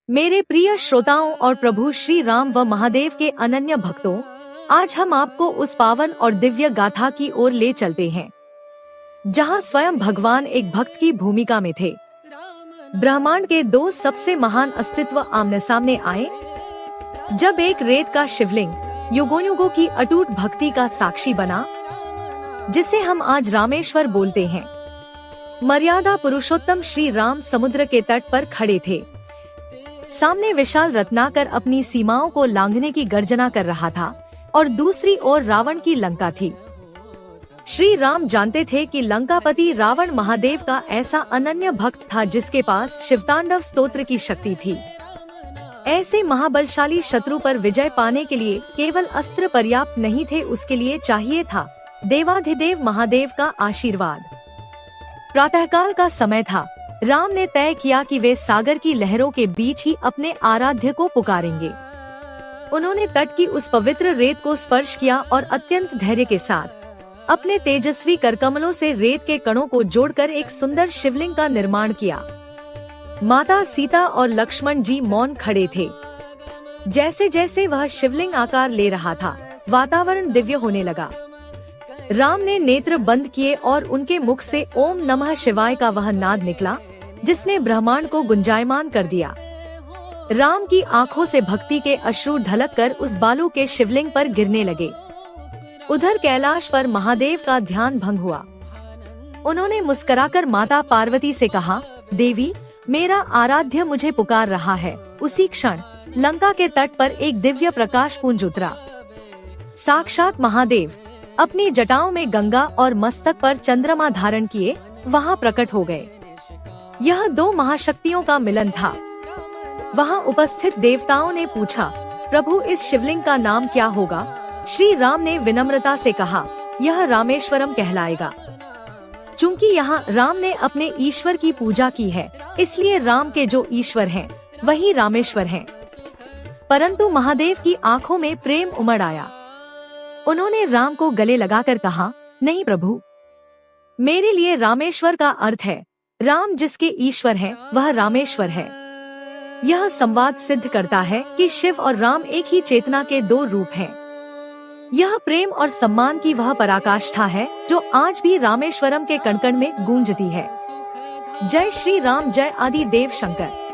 मेरे प्रिय श्रोताओं और प्रभु श्री राम व महादेव के अनन्य भक्तों, आज हम आपको उस पावन और दिव्य गाथा की ओर ले चलते हैं जहां स्वयं भगवान एक भक्त की भूमिका में थे। ब्रह्मांड के दो सबसे महान अस्तित्व आमने सामने आए, जब एक रेत का शिवलिंग युगों युगों की अटूट भक्ति का साक्षी बना, जिसे हम आज रामेश्वर बोलते हैं। मर्यादा पुरुषोत्तम श्री राम समुद्र के तट पर खड़े थे। सामने विशाल रत्नाकर अपनी सीमाओं को लांघने की गर्जना कर रहा था और दूसरी ओर रावण की लंका थी। श्री राम जानते थे कि लंकापति रावण महादेव का ऐसा अनन्य भक्त था जिसके पास शिवतांडव स्तोत्र की शक्ति थी। ऐसे महाबलशाली शत्रु पर विजय पाने के लिए केवल अस्त्र पर्याप्त नहीं थे, उसके लिए चाहिए था देवाधिदेव महादेव का आशीर्वाद। प्रातःकाल का समय था। राम ने तय किया कि वे सागर की लहरों के बीच ही अपने आराध्य को पुकारेंगे। उन्होंने तट की उस पवित्र रेत को स्पर्श किया और अत्यंत धैर्य के साथ अपने तेजस्वी करकमलों से रेत के कणों को जोड़कर एक सुंदर शिवलिंग का निर्माण किया। माता सीता और लक्ष्मण जी मौन खड़े थे। जैसे जैसे वह शिवलिंग आकार ले रहा था, वातावरण दिव्य होने लगा। राम ने नेत्र बंद किए और उनके मुख से ओम नमः शिवाय का वह नाद निकला जिसने ब्रह्मांड को गुंजायमान कर दिया। राम की आंखों से भक्ति के अश्रु ढलक कर उस बालू के शिवलिंग पर गिरने लगे। उधर कैलाश पर महादेव का ध्यान भंग हुआ। उन्होंने मुस्कुराकर माता पार्वती से कहा, देवी, मेरा आराध्य मुझे पुकार रहा है। उसी क्षण लंका के तट पर एक दिव्य प्रकाश पुंज उतरा। साक्षात महादेव अपनी जटाओं में गंगा और मस्तक पर चंद्रमा धारण किए वहां प्रकट हो गए। यह दो महाशक्तियों का मिलन था। वहां उपस्थित देवताओं ने पूछा, प्रभु, इस शिवलिंग का नाम क्या होगा? श्री राम ने विनम्रता से कहा, यह रामेश्वरम कहलाएगा। चूंकि यहाँ राम ने अपने ईश्वर की पूजा की है, इसलिए राम के जो ईश्वर हैं, वही रामेश्वर हैं। परंतु महादेव की आंखों में प्रेम उमड़ आया। उन्होंने राम को गले लगाकर कहा, नहीं प्रभु, मेरे लिए रामेश्वर का अर्थ है राम जिसके ईश्वर हैं, वह रामेश्वर है। यह संवाद सिद्ध करता है कि शिव और राम एक ही चेतना के दो रूप हैं। यह प्रेम और सम्मान की वह पराकाष्ठा है जो आज भी रामेश्वरम के कण कण में गूंजती है। जय श्री राम, जय आदि देव शंकर।